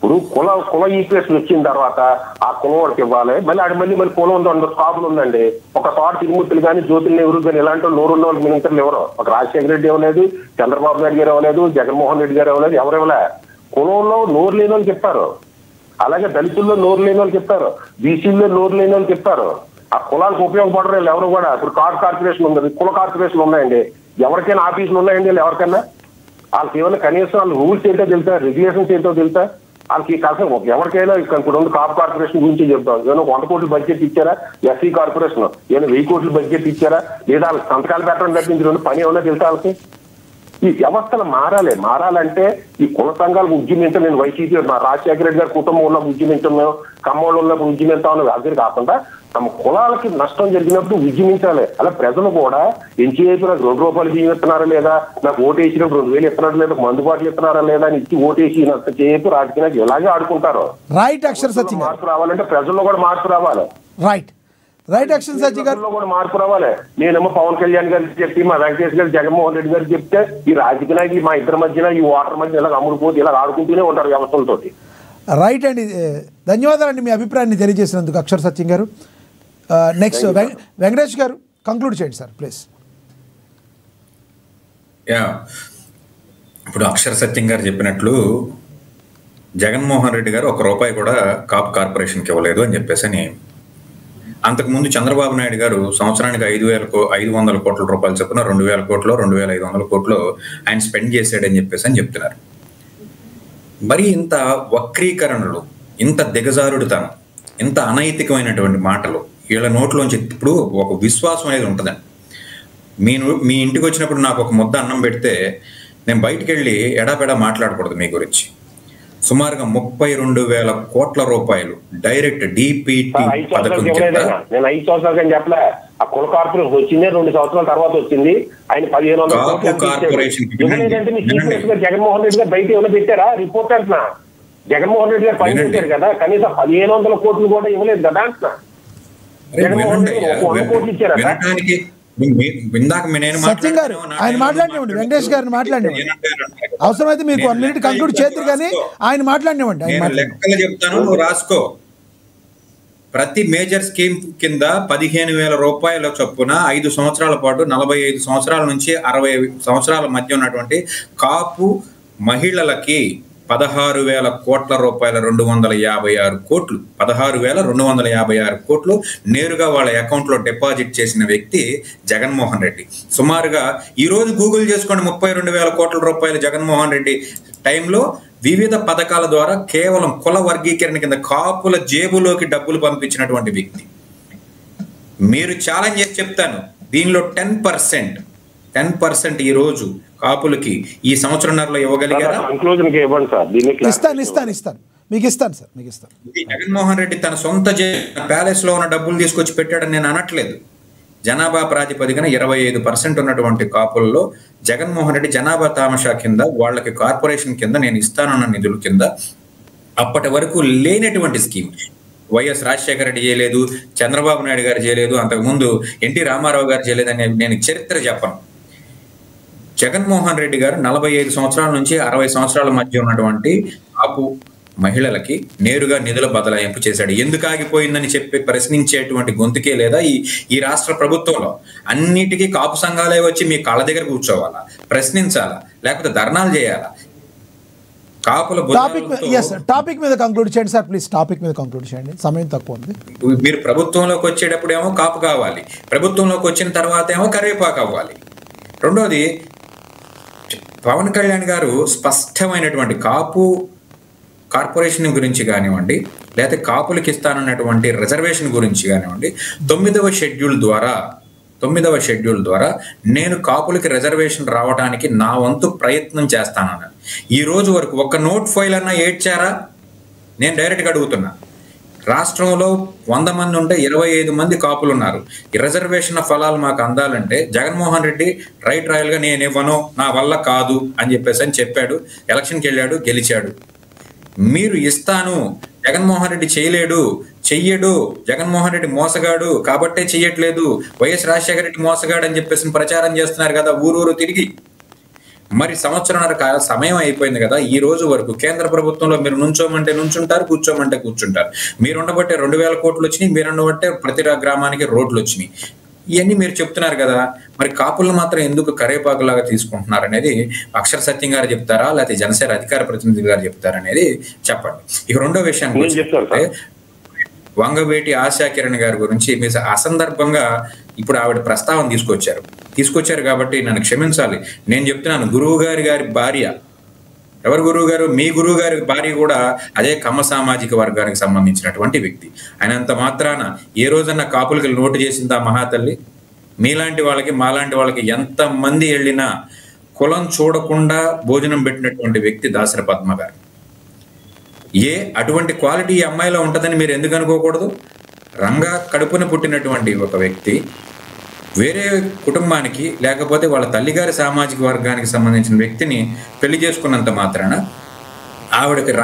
ఇప్పుడు కుల ఈక్వేషన్ వచ్చిన తర్వాత ఆ కులం వాడికి ఇవ్వాలి, మళ్ళీ కులం ఉంది, కాపులు ఉందండి. ఒక తోట తిరుమూర్తులు కానీ, జ్యోతులు నెహ్రూ కానీ ఇలాంటి నోరున్న వాళ్ళకి మినిస్టర్లు ఎవరు? ఒక రాజశేఖర రెడ్డి ఇవ్వలేదు, చంద్రబాబు నాయుడు గారు ఇవ్వలేదు, జగన్మోహన్ రెడ్డి గారు ఇవ్వలేదు, ఎవరు ఇవ్వలే. కులంలో నోరు లేని వాళ్ళు చెప్పారు, అలాగే దళితుల్లో నోరు లేని వాళ్ళు చెప్పారు, బీసీల్లో నోరు లేని వాళ్ళు చెప్పారు. ఆ కులానికి ఉపయోగపడరు ఎవరు కూడా. ఇప్పుడు కార్పొరేషన్ ఉంది, కుల కార్పొరేషన్ ఉన్నాయండి. ఎవరికైనా ఆఫీసులు ఉన్నాయండి ఎవరికైనా? వాళ్ళకి ఏమైనా కనీసం వాళ్ళ రూల్స్ ఏంటో తెలుసా, రెగ్యులేషన్స్ ఏంటో తెలుసా? వాళ్ళకి కాసం ఎవరికైనా ఇప్పుడు ఉంది కాప్ కార్పొరేషన్ గురించి చెప్తాం. ఏమైనా 100 కోట్ల బడ్జెట్ ఇచ్చారా? ఎస్సీ కార్పొరేషన్ ఏమైనా 1000 కోట్ల బడ్జెట్ ఇచ్చారా? లేదా వాళ్ళకి సంతకాలు పెట్టడం తప్పించి పని ఏమన్నా తెలుసా వాళ్ళకి? ఈ వ్యవస్థలు మారాలంటే ఈ కుల సంఘాలకు ఉద్యమించడం. నేను వైసీపీ రాజశేఖర రెడ్డి గారి కుటుంబం ఉన్న ఉద్యమించడం, ఖమ్మంలో ఉన్నప్పుడు ఉద్యమించామని అదే కాకుండా తమ కులాలకి నష్టం జరిగినప్పుడు ఉద్యమించాలి. అలా ప్రజలు కూడా ఎంచేపు నాకు 2 రూపాయలు బియ్యం ఇస్తున్నారా లేదా, నాకు ఓటు వేసినప్పుడు 2000 ఇస్తున్నారా లేదా, మందుబాట్లు ఇస్తున్నారా లేదా అని ఇచ్చి ఓటు వేసినంత చేపు రాజకీయాలు ఇలాగే ఆడుకుంటారు. రైట్ అక్షర్ సత్యం మార్పు రావాలంటే ప్రజల్లో కూడా మార్పు రావాలి. రైట్ అక్షర్ సత్యం గారు కూడా మార్పు రావాలి. నేనేమో పవన్ కళ్యాణ్ గారికి చెప్పి, మా వెంకటేష్ గారు, జగన్మోహన్ రెడ్డి గారికి చెప్తే ఈ రాజకీయ నాయకులు మా ఇద్దరి మధ్యన ఈ ఓటర్ మధ్య ఇలా అమ్ముడుపోతే ఇలా ఆడుకుంటూనే ఉంటారు వ్యవస్థలతోటి. రైట్ అండి, ధన్యవాదాలండి మీ అభిప్రాయాన్ని తెలియజేసినందుకు అక్షర్ సత్యం గారు. నెక్స్ట్ వెంకటేష్ గారు కంక్లూడ్ చేయండి సార్ ప్లీజ్. ఇప్పుడు అక్షర్ సత్యం గారు చెప్పినట్లు జగన్మోహన్ రెడ్డి గారు 1 రూపాయి కూడా కాపు కార్పొరేషన్కి ఇవ్వలేదు అని చెప్పేసి, అంతకుముందు చంద్రబాబు నాయుడు గారు సంవత్సరానికి 500 కోట్ల రూపాయలు చొప్పున 2000 కోట్లు 2500 కోట్లు ఆయన స్పెండ్ చేశాడని చెప్పేసి చెప్తున్నారు. మరి ఇంత వక్రీకరణలు, ఇంత దిగజారుడుతనం, ఇంత అనైతికమైనటువంటి మాటలు వీళ్ళ నోట్లోంచి ఇప్పుడు ఒక విశ్వాసం అనేది ఉంటుందండి. మీ ఇంటికి వచ్చినప్పుడు నాకు ఒక ముద్ద అన్నం పెడితే నేను బయటికి వెళ్ళి ఎడాపెడా మాట్లాడకూడదు మీ గురించి. సుమారుగా 32,000 కోట్ల రూపాయలు డైరెక్ట్ డిపిటి పథకం కింద. నేను 5 సంవత్సరాలు చెప్పలే, ఆ కుల కార్పొరేషన్ వచ్చిందే 2 సంవత్సరాల తర్వాత వచ్చింది. ఆయన 1500 కార్పొరేషన్ జగన్మోహన్ రెడ్డి గారు బయట ఏమైనా పెట్టారా? రిపోర్ట్ అంటున్నా, జగన్మోహన్ రెడ్డి గారు పని చేశారు కదా, కనీసం 1500 కోట్లు కూడా ఇవ్వలేదు కదా అంటున్నా. జగన్మోహన్ రెడ్డి 100 కోట్లు ఇచ్చారా? సత్యం గారు ఆయన మాట్లాడినివ్వండి, వెంకటేష్ గారిని మాట్లాడినివ్వండి. అవసరమైతే మీకు 1 మినిట్ కంక్లూడ్ చేద్దరు కానీ ఆయన మాట్లాడినివ్వండి. లెక్కలు చెప్తాను, నువ్వు రాసుకో. ప్రతి మేజర్ స్కీమ్ కింద 15,000 రూపాయల చొప్పున 5 సంవత్సరాల పాటు 45 సంవత్సరాల నుంచి 60 సంవత్సరాల మధ్య ఉన్నటువంటి కాపు మహిళలకి 16,000 కోట్ల రూపాయల 256 కోట్లు 16,256 కోట్లు నేరుగా వాళ్ళ అకౌంట్లో డిపాజిట్ చేసిన వ్యక్తి జగన్మోహన్ రెడ్డి. సుమారుగా ఈరోజు గూగుల్ చేసుకోండి, 32,000 కోట్ల రూపాయలు జగన్మోహన్ రెడ్డి టైంలో వివిధ పథకాల ద్వారా కేవలం కుల వర్గీకరణ కింద కాపుల జేబులోకి డబ్బులు పంపించినటువంటి వ్యక్తి. మీరు ఛాలెంజ్ చేసి చెప్తాను, దీనిలో 10% ఈ రోజు కాపులకి ఈ సంవత్సరంన్నరలో ఇవ్వగలిగారా? జగన్మోహన్ రెడ్డి తన సొంత ప్యాలెస్ లో ఉన్న డబ్బులు తీసుకొచ్చి పెట్టాడని నేను అనట్లేదు. జనాభా ప్రాతిపదికన 25% ఉన్నటువంటి కాపుల్లో జగన్మోహన్ రెడ్డి జనాభా తామషా కింద వాళ్ళకి కార్పొరేషన్ కింద నేను ఇస్తానన్న నిధుల కింద అప్పటి వరకు లేనటువంటి స్కీమ్ వైఎస్ రాజశేఖర రెడ్డి చేయలేదు, చంద్రబాబు నాయుడు గారు చేయలేదు, అంతకుముందు ఎన్టీ రామారావు గారు చేయలేదని నేను చరిత్ర చెప్పను. జగన్మోహన్ రెడ్డి గారు 45 సంవత్సరాల నుంచి 60 సంవత్సరాల మధ్య ఉన్నటువంటి కాపు మహిళలకి నేరుగా నిధుల బదలాయింపు చేశాడు. ఎందుకు ఆగిపోయిందని చెప్పి ప్రశ్నించేటువంటి గొంతుకే లేదా ఈ రాష్ట్ర ప్రభుత్వంలో? అన్నిటికీ కాపు సంఘాలే వచ్చి మీ కాళ్ళ దగ్గర కూర్చోవాలా, ప్రశ్నించాలా, లేకపోతే ధర్నాలు చేయాలా? కాపుల టాపిక్ మీద కంక్లూడ్ చేయండి సార్ ప్లీజ్. టాపిక్ మీద కంక్లూడ్ చేయండి, సమయం తక్కువ ఉంది. మీరు ప్రభుత్వంలోకి వచ్చేటప్పుడు ఏమో కాపు కావాలి, ప్రభుత్వంలోకి వచ్చిన తర్వాత ఏమో కరివేపాకు అవ్వాలి. రెండోది, పవన్ కళ్యాణ్ గారు స్పష్టమైనటువంటి కాపు కార్పొరేషన్ గురించి కానివ్వండి, లేకపోతే కాపులకి ఇస్తానన్నటువంటి రిజర్వేషన్ గురించి కానివ్వండి, 9వ షెడ్యూల్ ద్వారా నేను కాపులకి రిజర్వేషన్ రావడానికి నా వంతు ప్రయత్నం చేస్తానన్నాను. ఈ రోజు వరకు ఒక్క నోట్ ఫైల్ అన్నా ఏడ్చారా? నేను డైరెక్ట్గా అడుగుతున్నా. రాష్ట్రంలో 100 మంది ఉంటే 25 మంది కాపులు ఉన్నారు. ఈ రిజర్వేషన్ ఫలాలు మాకు అందాలంటే జగన్మోహన్ రెడ్డి రైట్ రాయల్గా నేను ఇవ్వను, నా వల్ల కాదు అని చెప్పాడు. ఎలక్షన్కి వెళ్ళాడు, గెలిచాడు. మీరు ఇస్తాను, జగన్మోహన్ రెడ్డి చెయ్యడు, జగన్మోహన్ రెడ్డి మోసగాడు కాబట్టే చెయ్యట్లేదు, వైఎస్ రాజశేఖర రెడ్డి మోసగాడు అని చెప్పేసి ప్రచారం చేస్తున్నారు కదా ఊరూరు తిరిగి. మరి సంవత్సరంన్నర సమయం అయిపోయింది కదా, ఈ రోజు వరకు కేంద్ర ప్రభుత్వంలో మీరు నుంచోమంటే నుంచుంటారు, కూర్చోమంటే కూర్చుంటారు. మీరు ఉండబట్టే 2,000 కోట్లు వచ్చినాయి, మీరు ఉండబట్టే ప్రతి గ్రామానికి రోడ్లు వచ్చినాయి. ఇవన్నీ మీరు చెప్తున్నారు కదా, మరి కాపులను మాత్రం ఎందుకు కరేపాకులాగా తీసుకుంటున్నారు అనేది అక్షర సత్యం గారు చెప్తారా, లేకపోతే జనసేన అధికార ప్రతినిధి గారు చెప్తారా అనేది చెప్పండి. ఇక రెండో విషయానికి వంగవేటి ఆశా కిరణ్ గారి గురించి మీరు అసందర్భంగా ఇప్పుడు ఆవిడ ప్రస్తావన తీసుకొచ్చారు కాబట్టి నన్ను క్షమించాలి. నేను చెప్తున్నాను, గురువు గారి భార్య, ఎవరు గురువు గారు? మీ గురువు గారి భార్య కూడా అదే కమ్మ సామాజిక వర్గానికి సంబంధించినటువంటి వ్యక్తి. అయినంత మాత్రాన ఏ రోజన్నా కాపులకి నోటు చేసిందా మహాతల్లి? మీలాంటి వాళ్ళకి మాలాంటి వాళ్ళకి ఎంతమంది వెళ్ళినా కులం చూడకుండా భోజనం పెట్టినటువంటి వ్యక్తి దాసరి పద్మ గారు. అటువంటి క్వాలిటీ ఈ అమ్మాయిలో ఉంటుందని మీరు ఎందుకు అనుకోకూడదు? రంగా కడుపున పుట్టినటువంటి ఒక వ్యక్తి వేరే కుటుంబానికి లేకపోతే వాళ్ళ తల్లిగారి సామాజిక వర్గానికి సంబంధించిన వ్యక్తిని పెళ్లి చేసుకున్నంత మాత్రాన ఆవిడకి